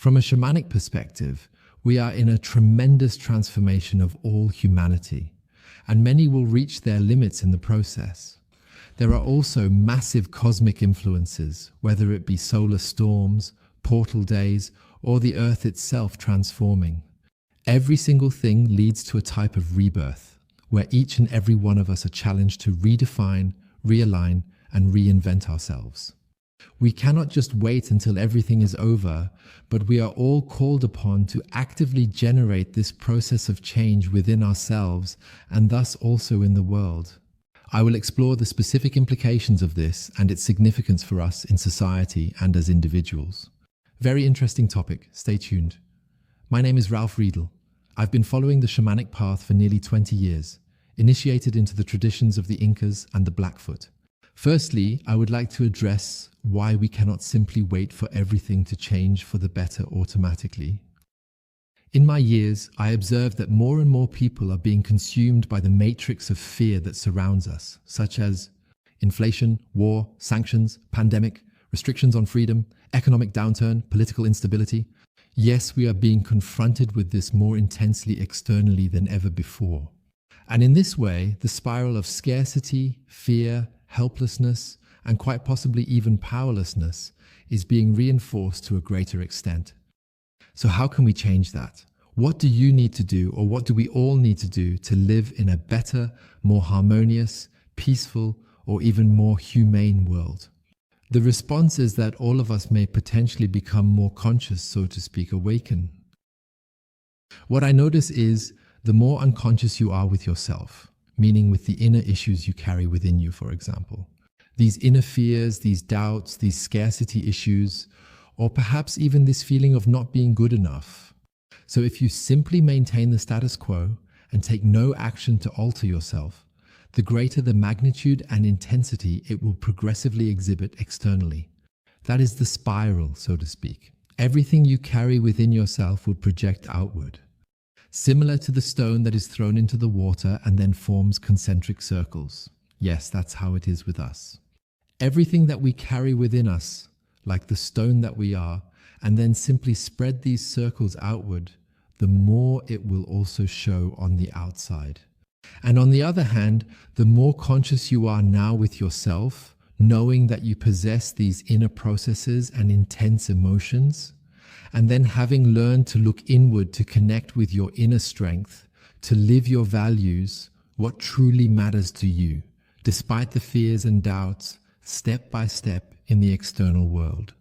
From a shamanic perspective, we are in a tremendous transformation of all humanity, and many will reach their limits in the process. There are also massive cosmic influences, whether it be solar storms, portal days, or the earth itself transforming. Every single thing leads to a type of rebirth, where each and every one of us are challenged to redefine, realign, and reinvent ourselves. We cannot just wait until everything is over, but we are all called upon to actively generate this process of change within ourselves and thus also in the world. I will explore the specific implications of this and its significance for us in society and as individuals. Very interesting topic. Stay tuned. My name is Riedel. I've been following the shamanic path for nearly 20 years, initiated into the traditions of the Incas and the Blackfoot. Firstly, I would like to address why we cannot simply wait for everything to change for the better automatically. In my years, I observed that more and more people are being consumed by the matrix of fear that surrounds us, such as inflation, war, sanctions, pandemic, restrictions on freedom, economic downturn, political instability. Yes, we are being confronted with this more intensely externally than ever before. And in this way, the spiral of scarcity, fear, helplessness, and quite possibly even powerlessness is being reinforced to a greater extent. So how can we change that? What do you need to do, or what do we all need to do to live in a better, more harmonious, peaceful, or even more humane world? The response is that all of us may potentially become more conscious, so to speak, awaken. What I notice is the more unconscious you are with yourself, meaning with the inner issues you carry within you, for example. These inner fears, these doubts, these scarcity issues, or perhaps even this feeling of not being good enough. So if you simply maintain the status quo and take no action to alter yourself, the greater the magnitude and intensity it will progressively exhibit externally. That is the spiral, so to speak. Everything you carry within yourself will project outward. Similar to the stone that is thrown into the water and then forms concentric circles. Yes, that's how it is with us. Everything that we carry within us, like the stone that we are, and then simply spread these circles outward, the more it will also show on the outside. And on the other hand, the more conscious you are now with yourself, knowing that you possess these inner processes and intense emotions, and then having learned to look inward to connect with your inner strength, to live your values, what truly matters to you, despite the fears and doubts, step by step in the external world.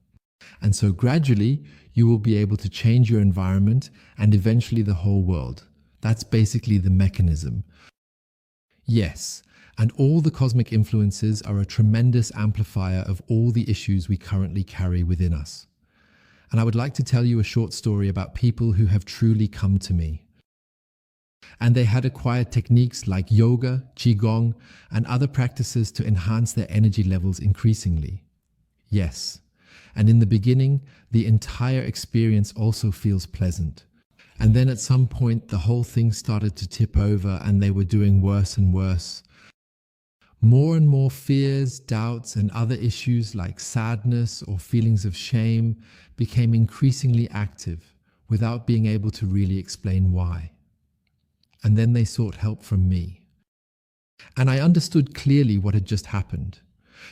And so gradually, you will be able to change your environment and eventually the whole world. That's basically the mechanism. Yes, and all the cosmic influences are a tremendous amplifier of all the issues we currently carry within us. And I would like to tell you a short story about people who have truly come to me. And they had acquired techniques like yoga, qigong, and other practices to enhance their energy levels increasingly. Yes, and in the beginning, the entire experience also feels pleasant. And then at some point, the whole thing started to tip over and they were doing worse and worse. More and more fears, doubts, and other issues like sadness or feelings of shame became increasingly active without being able to really explain why. And then they sought help from me. And I understood clearly what had just happened,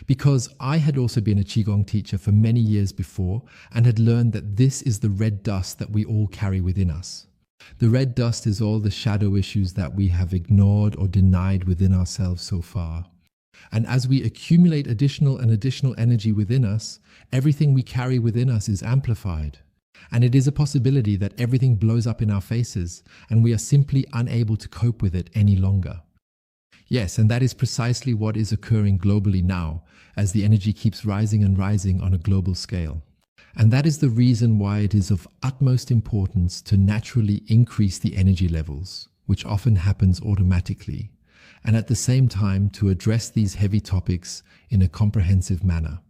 because I had also been a Qigong teacher for many years before and had learned that this is the red dust that we all carry within us. The red dust is all the shadow issues that we have ignored or denied within ourselves so far. And as we accumulate additional energy within us, everything we carry within us is amplified. And it is a possibility that everything blows up in our faces and we are simply unable to cope with it any longer. Yes, and that is precisely what is occurring globally now, as the energy keeps rising and rising on a global scale. And that is the reason why it is of utmost importance to naturally increase the energy levels, which often happens automatically, and at the same time to address these heavy topics in a comprehensive manner.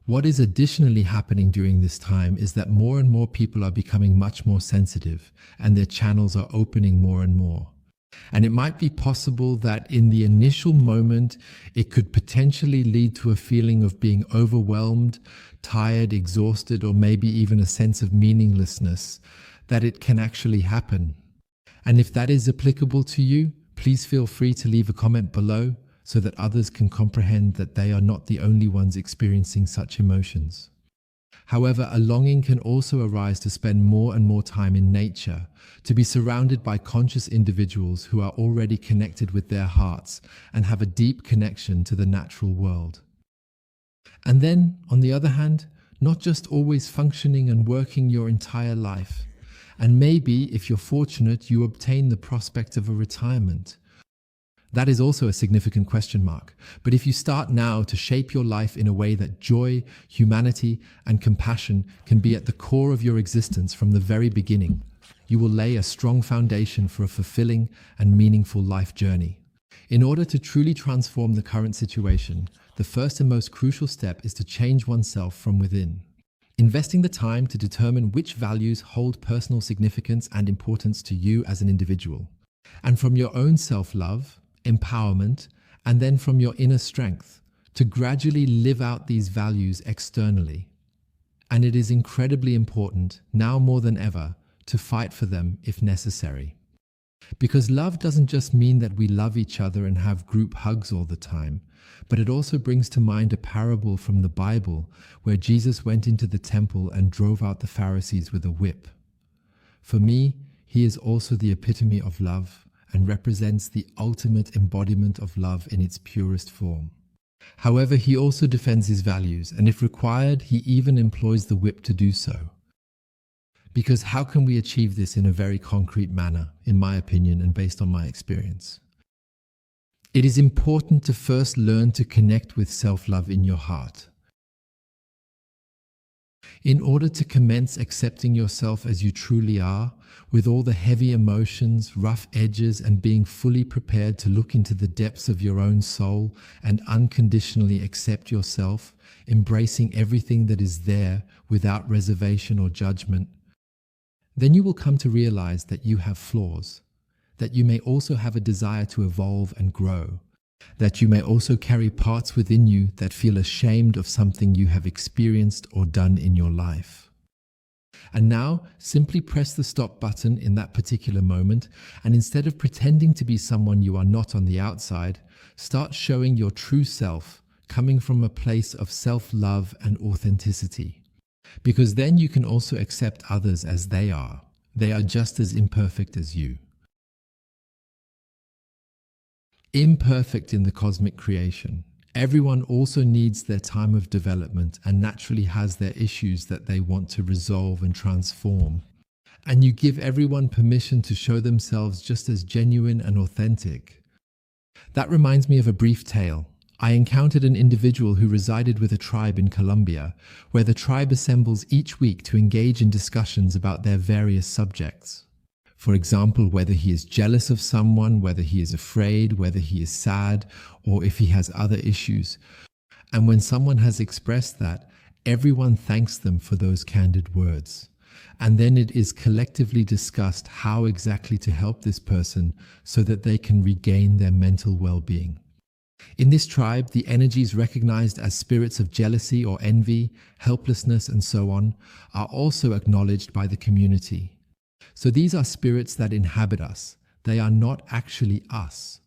What is additionally happening during this time is that more and more people are becoming much more sensitive, and their channels are opening more and more. And it might be possible that in the initial moment, it could potentially lead to a feeling of being overwhelmed, tired, exhausted, or maybe even a sense of meaninglessness, that it can actually happen. And if that is applicable to you, please feel free to leave a comment below so that others can comprehend that they are not the only ones experiencing such emotions. However, a longing can also arise to spend more and more time in nature, to be surrounded by conscious individuals who are already connected with their hearts and have a deep connection to the natural world. And then, on the other hand, not just always functioning and working your entire life. And maybe, if you're fortunate, you obtain the prospect of a retirement. That is also a significant question mark. But if you start now to shape your life in a way that joy, humanity, and compassion can be at the core of your existence from the very beginning, you will lay a strong foundation for a fulfilling and meaningful life journey. In order to truly transform the current situation, the first and most crucial step is to change oneself from within. Investing the time to determine which values hold personal significance and importance to you as an individual. And from your own self-love, empowerment, and then from your inner strength, to gradually live out these values externally. And it is incredibly important, now more than ever, to fight for them if necessary. Because love doesn't just mean that we love each other and have group hugs all the time, but it also brings to mind a parable from the Bible where Jesus went into the temple and drove out the Pharisees with a whip. For me, he is also the epitome of love and represents the ultimate embodiment of love in its purest form. However, he also defends his values, and if required, he even employs the whip to do so. Because how can we achieve this in a very concrete manner, in my opinion, and based on my experience? It is important to first learn to connect with self-love in your heart. In order to commence accepting yourself as you truly are, with all the heavy emotions, rough edges, and being fully prepared to look into the depths of your own soul and unconditionally accept yourself, embracing everything that is there without reservation or judgment, then you will come to realize that you have flaws, that you may also have a desire to evolve and grow, that you may also carry parts within you that feel ashamed of something you have experienced or done in your life. And now, simply press the stop button in that particular moment, and instead of pretending to be someone you are not on the outside, start showing your true self, coming from a place of self-love and authenticity. Because then you can also accept others as they are. They are just as imperfect as you. Imperfect in the cosmic creation. Everyone also needs their time of development and naturally has their issues that they want to resolve and transform. And you give everyone permission to show themselves just as genuine and authentic. That reminds me of a brief tale. I encountered an individual who resided with a tribe in Colombia, where the tribe assembles each week to engage in discussions about their various subjects. For example, whether he is jealous of someone, whether he is afraid, whether he is sad, or if he has other issues. And when someone has expressed that, everyone thanks them for those candid words. And then it is collectively discussed how exactly to help this person so that they can regain their mental well-being. In this tribe, the energies recognized as spirits of jealousy or envy, helplessness, and so on, are also acknowledged by the community. So these are spirits that inhabit us. They are not actually us.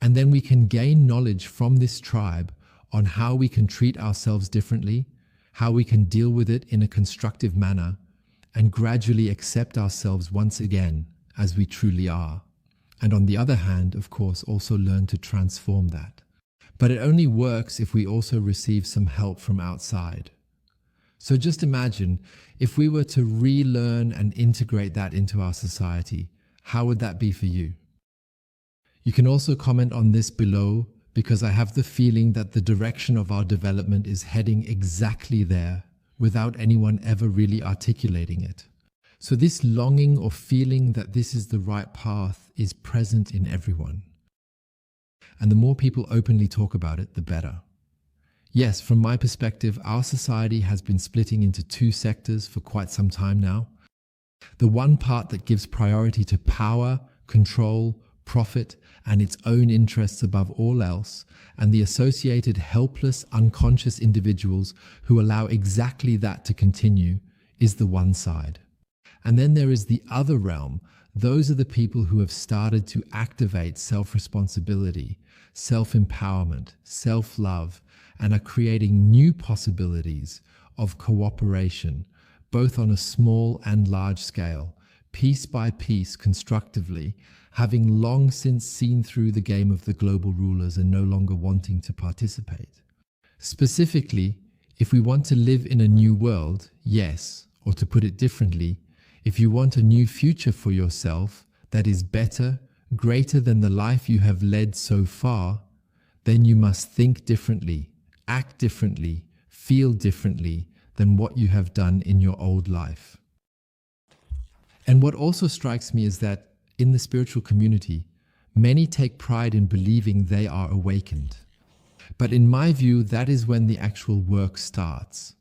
And then we can gain knowledge from this tribe on how we can treat ourselves differently, how we can deal with it in a constructive manner, and gradually accept ourselves once again as we truly are. And on the other hand, of course, also learn to transform that. But it only works if we also receive some help from outside. So just imagine if we were to relearn and integrate that into our society, how would that be for you? You can also comment on this below, because I have the feeling that the direction of our development is heading exactly there without anyone ever really articulating it. So this longing or feeling that this is the right path is present in everyone. And the more people openly talk about it, the better. Yes, from my perspective, our society has been splitting into two sectors for quite some time now. The one part that gives priority to power, control, profit, and its own interests above all else, and the associated helpless, unconscious individuals who allow exactly that to continue, is the one side. And then there is the other realm. Those are the people who have started to activate self-responsibility, self-empowerment, self-love, and are creating new possibilities of cooperation, both on a small and large scale, piece by piece, constructively, having long since seen through the game of the global rulers and no longer wanting to participate. Specifically, if we want to live in a new world, yes, or to put it differently, if you want a new future for yourself that is better, greater than the life you have led so far, then you must think differently, act differently, feel differently than what you have done in your old life. And what also strikes me is that in the spiritual community, many take pride in believing they are awakened. But in my view, that is when the actual work starts.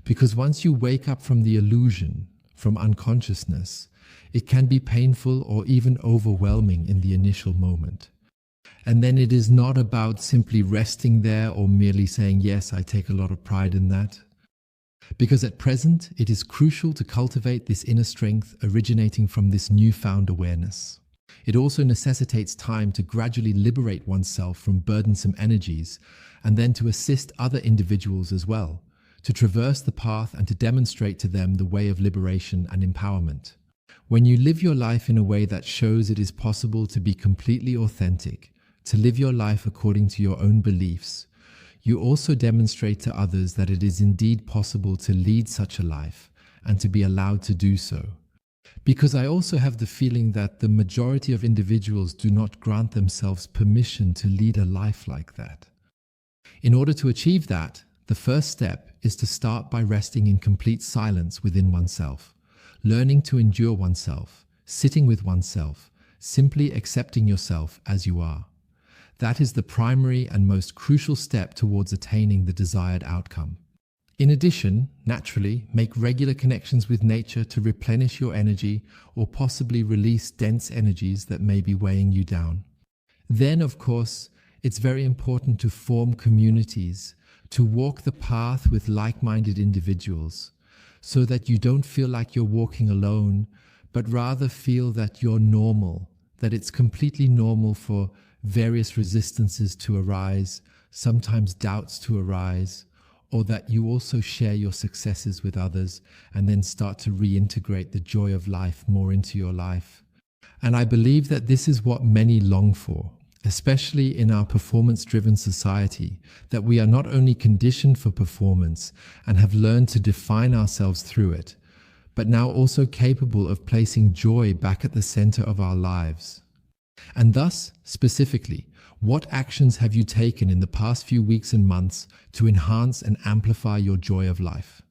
Because once you wake up from the illusion, from unconsciousness, it can be painful or even overwhelming in the initial moment. And then it is not about simply resting there or merely saying, yes, I take a lot of pride in that. Because at present, it is crucial to cultivate this inner strength originating from this newfound awareness. It also necessitates time to gradually liberate oneself from burdensome energies and then to assist other individuals as well, to traverse the path and to demonstrate to them the way of liberation and empowerment. When you live your life in a way that shows it is possible to be completely authentic, to live your life according to your own beliefs, you also demonstrate to others that it is indeed possible to lead such a life and to be allowed to do so. Because I also have the feeling that the majority of individuals do not grant themselves permission to lead a life like that. In order to achieve that, the first step is to start by resting in complete silence within oneself, learning to endure oneself, sitting with oneself, simply accepting yourself as you are. That is the primary and most crucial step towards attaining the desired outcome. In addition, naturally, make regular connections with nature to replenish your energy or possibly release dense energies that may be weighing you down. Then, of course, it's very important to form communities, to walk the path with like-minded individuals, so that you don't feel like you're walking alone, but rather feel that you're normal, that it's completely normal for various resistances to arise, sometimes doubts to arise, or that you also share your successes with others and then start to reintegrate the joy of life more into your life. And I believe that this is what many long for, especially in our performance-driven society, that we are not only conditioned for performance and have learned to define ourselves through it, but now also capable of placing joy back at the center of our lives. And thus, specifically, what actions have you taken in the past few weeks and months to enhance and amplify your joy of life?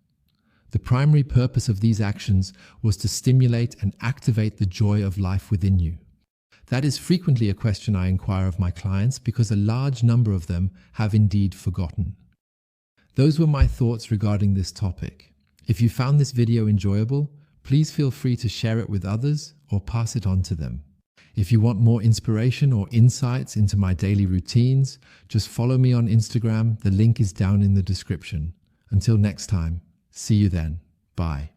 The primary purpose of these actions was to stimulate and activate the joy of life within you. That is frequently a question I inquire of my clients because a large number of them have indeed forgotten. Those were my thoughts regarding this topic. If you found this video enjoyable, please feel free to share it with others or pass it on to them. If you want more inspiration or insights into my daily routines, just follow me on Instagram. The link is down in the description. Until next time, see you then. Bye.